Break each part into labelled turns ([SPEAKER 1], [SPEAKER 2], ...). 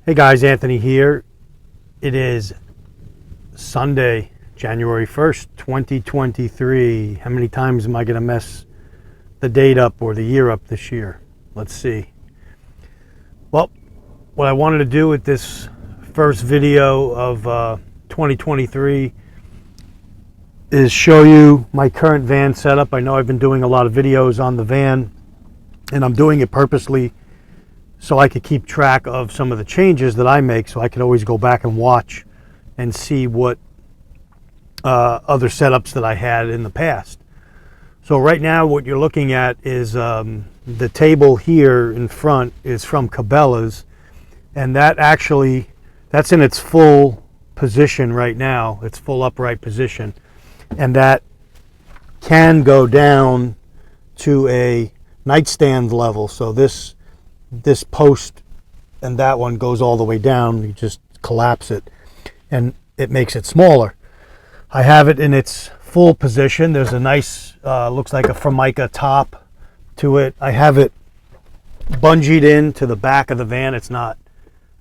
[SPEAKER 1] Hey guys, Anthony here. It is Sunday, January 1st, 2023. How many times am I going to mess the date up or the year up this year? Let's see. Well, what I wanted to do with this first video of 2023 is show you my current van setup. I know I've been doing a lot of videos on the van, and I'm doing it purposely so I could keep track of some of the changes that I make, so I could always go back and watch and see what other setups that I had in the past. So right now what you're looking at is the table here in front is from Cabelas, and that's in its full position right now, its full upright position, and that can go down to a nightstand level. So this post and that one goes all the way down. You just collapse it and it makes it smaller. I have it in its full position. There's a nice looks like a Formica top to it. I have it bungeed in to the back of the van. It's not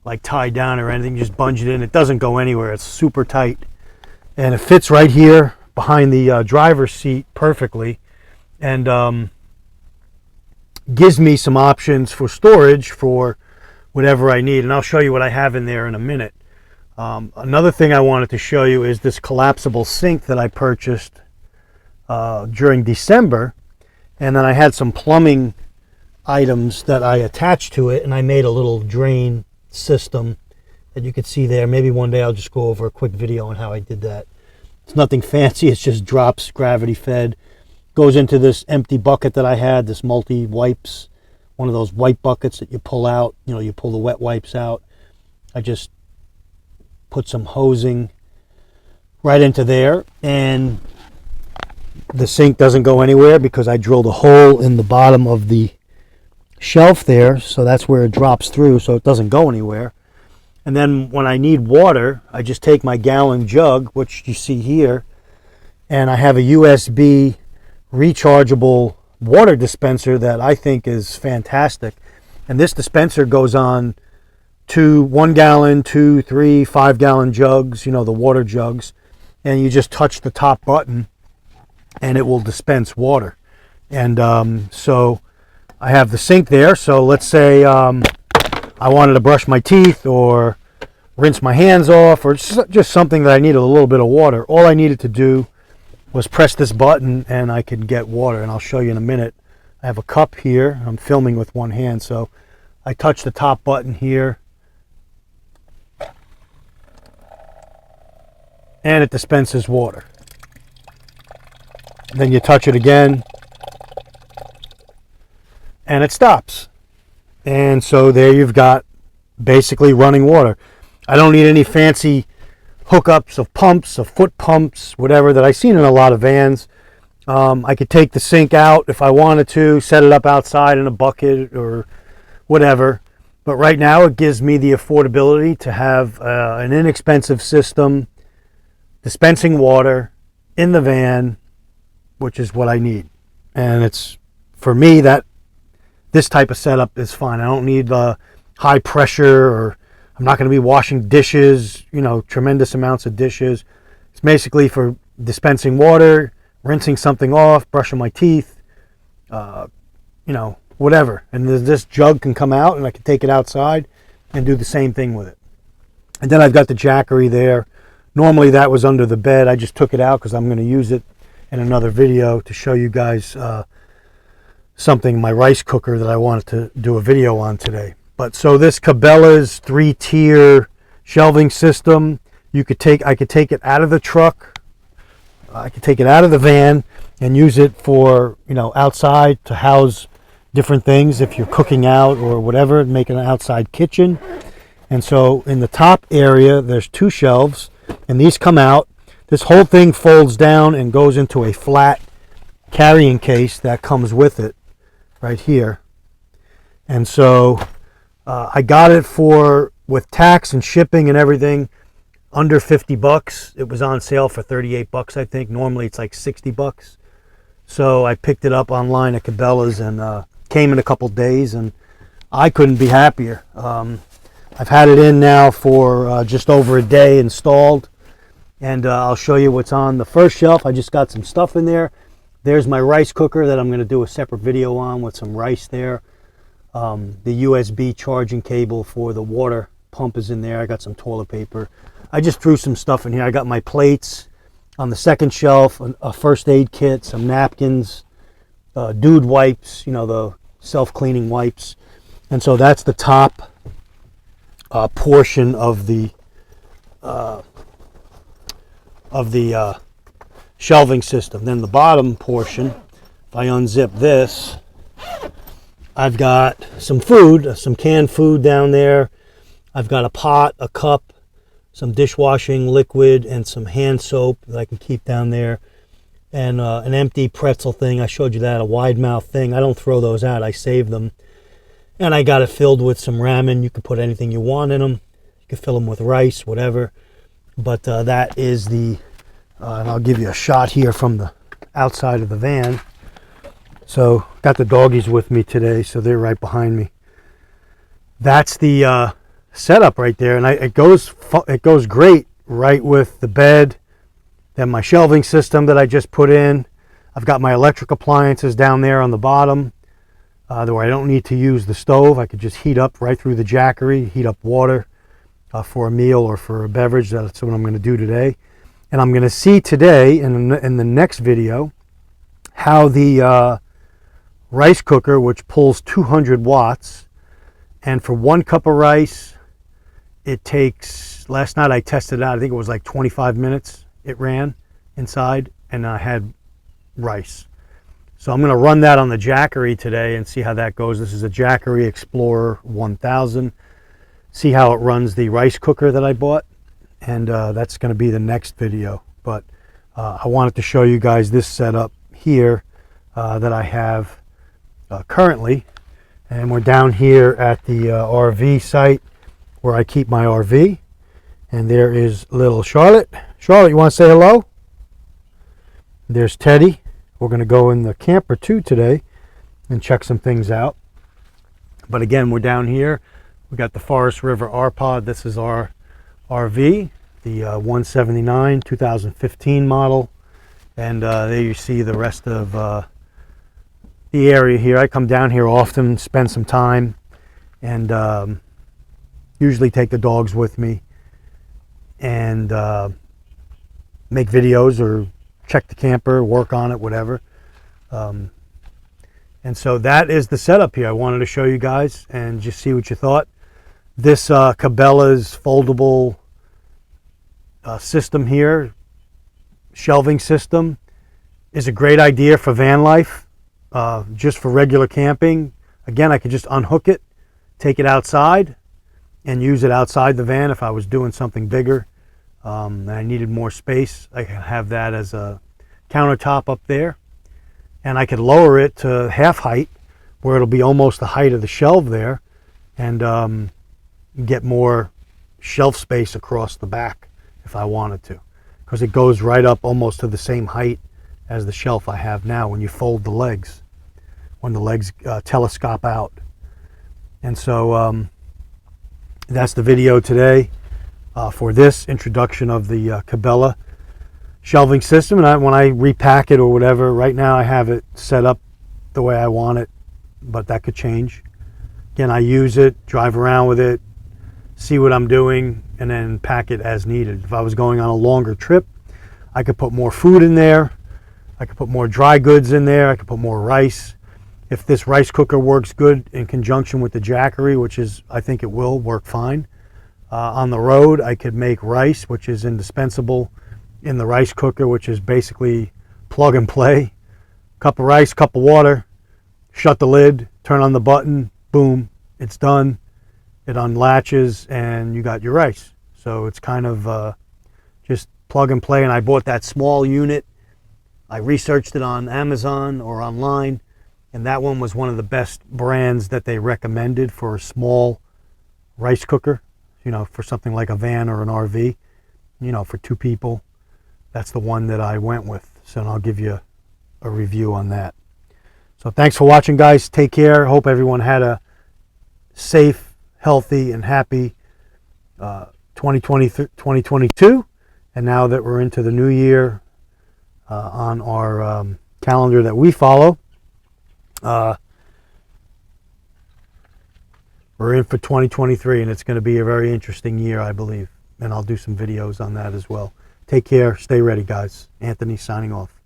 [SPEAKER 1] like tied down or anything, just bunged in. It doesn't go anywhere. It's super tight, and it fits right here behind the driver's seat perfectly, and gives me some options for storage for whatever I need, and I'll show you what I have in there in a minute. Another thing I wanted to show you is this collapsible sink that I purchased during December, and then I had some plumbing items that I attached to it, and I made a little drain system that you could see there. Maybe one day I'll just go over a quick video on how I did that. It's nothing fancy, it's just drops, gravity fed. Goes into this empty bucket that I had, this multi-wipes, one of those wipe buckets that you pull out, you pull the wet wipes out. I just put some hosing right into there, and the sink doesn't go anywhere because I drilled a hole in the bottom of the shelf there, so that's where it drops through, so it doesn't go anywhere. And then when I need water, I just take my gallon jug, which you see here, and I have a USB rechargeable water dispenser that I think is fantastic. And this dispenser goes on to 1 gallon, 2, 3, 5 gallon jugs, the water jugs, and you just touch the top button and it will dispense water. And so I have the sink there. So let's say I wanted to brush my teeth or rinse my hands off, or just something that I needed a little bit of water. All I needed to do was press this button and I could get water, and I'll show you in a minute. I have a cup here. I'm filming with one hand, so I touch the top button here and it dispenses water. Then you touch it again and it stops. And so there you've got basically running water. I don't need any fancy hookups of pumps, of foot pumps, whatever that I've seen in a lot of vans. I could take the sink out if I wanted to, set it up outside in a bucket or whatever. But right now it gives me the affordability to have an inexpensive system dispensing water in the van, which is what I need. And it's, for me, that this type of setup is fine. I don't need high pressure, or I'm not going to be washing dishes, tremendous amounts of dishes. It's basically for dispensing water, rinsing something off, brushing my teeth, whatever. And this jug can come out and I can take it outside and do the same thing with it. And then I've got the Jackery there. Normally that was under the bed. I just took it out because I'm going to use it in another video to show you guys something, my rice cooker that I wanted to do a video on today. But so this Cabelas 3-tier shelving system, I could take it out of the truck, I could take it out of the van and use it for, outside to house different things if you're cooking out or whatever, make an outside kitchen. And so in the top area, there's 2 shelves, and these come out. This whole thing folds down and goes into a flat carrying case that comes with it right here. And so I got it with tax and shipping and everything, under 50 bucks. It was on sale for 38 bucks, I think. Normally it's like 60 bucks. So I picked it up online at Cabelas, and came in a couple days, and I couldn't be happier. I've had it in now for just over a day installed, and I'll show you what's on the first shelf. I just got some stuff in there. There's my rice cooker that I'm going to do a separate video on with some rice there. The USB charging cable for the water pump is in there. I got some toilet paper. I just threw some stuff in here. I got my plates on the second shelf, a first aid kit, some napkins, dude wipes, you know, the self-cleaning wipes. And so that's the top portion of the shelving system. Then the bottom portion, if I unzip this, I've got some food, some canned food down there. I've got a pot, a cup, some dishwashing liquid, and some hand soap that I can keep down there, and an empty pretzel thing. I showed you that, a wide mouth thing. I don't throw those out, I save them. And I got it filled with some ramen. You can put anything you want in them. You can fill them with rice, whatever. But that is the, and I'll give you a shot here from the outside of the van. So got the doggies with me today, so they're right behind me. That's the setup right there, and it goes great right with the bed. Then my shelving system that I just put in. I've got my electric appliances down there on the bottom, where I don't need to use the stove. I could just heat up right through the Jackery, heat up water for a meal or for a beverage. That's what I'm going to do today. And I'm going to see today in the next video how the rice cooker, which pulls 200 watts, and for 1 cup of rice, it takes, last night I tested it out, I think it was like 25 minutes it ran inside, and I had rice. So I'm going to run that on the Jackery today and see how that goes. This is a Jackery Explorer 1000. See how it runs the rice cooker that I bought, and that's going to be the next video. But I wanted to show you guys this setup here that I have currently. And we're down here at the RV site where I keep my RV. And there is little Charlotte. Charlotte, you want to say hello? There's Teddy. We're going to go in the camper too today and check some things out. But again, we're down here. We got the Forest River R-Pod. This is our RV, the 179 2015 model. And there you see the rest of the area here. I come down here often, spend some time, and usually take the dogs with me and make videos or check the camper, work on it, whatever. And so that is the setup here. I wanted to show you guys and just see what you thought. This Cabelas foldable system here, shelving system, is a great idea for van life, just for regular camping. Again, I could just unhook it, take it outside, and use it outside the van if I was doing something bigger and I needed more space. I can have that as a countertop up there, and I could lower it to half height where it'll be almost the height of the shelf there, and get more shelf space across the back if I wanted to, because it goes right up almost to the same height as the shelf I have now when you fold the legs, when the legs telescope out. And so that's the video today for this introduction of the Cabela shelving system. And when I repack it or whatever, right now I have it set up the way I want it, but that could change. Again, I use it, drive around with it, see what I'm doing, and then pack it as needed. If I was going on a longer trip, I could put more food in there, I could put more dry goods in there, I could put more rice. If this rice cooker works good in conjunction with the Jackery, which is, I think it will work fine, on the road I could make rice, which is indispensable in the rice cooker, which is basically plug and play. Cup of rice, cup of water, shut the lid, turn on the button, boom, it's done. It unlatches and you got your rice. So it's kind of just plug and play. And I bought that small unit. I researched it on Amazon or online, and that one was one of the best brands that they recommended for a small rice cooker, you know, for something like a van or an RV, you know, for 2 people. That's the one that I went with. So I'll give you a review on that. So thanks for watching, guys. Take care. Hope everyone had a safe, healthy, and happy 2022, and now that we're into the new year, on our calendar that we follow, we're in for 2023, and it's going to be a very interesting year, I believe. And I'll do some videos on that as well. Take care. Stay ready, guys. Anthony signing off.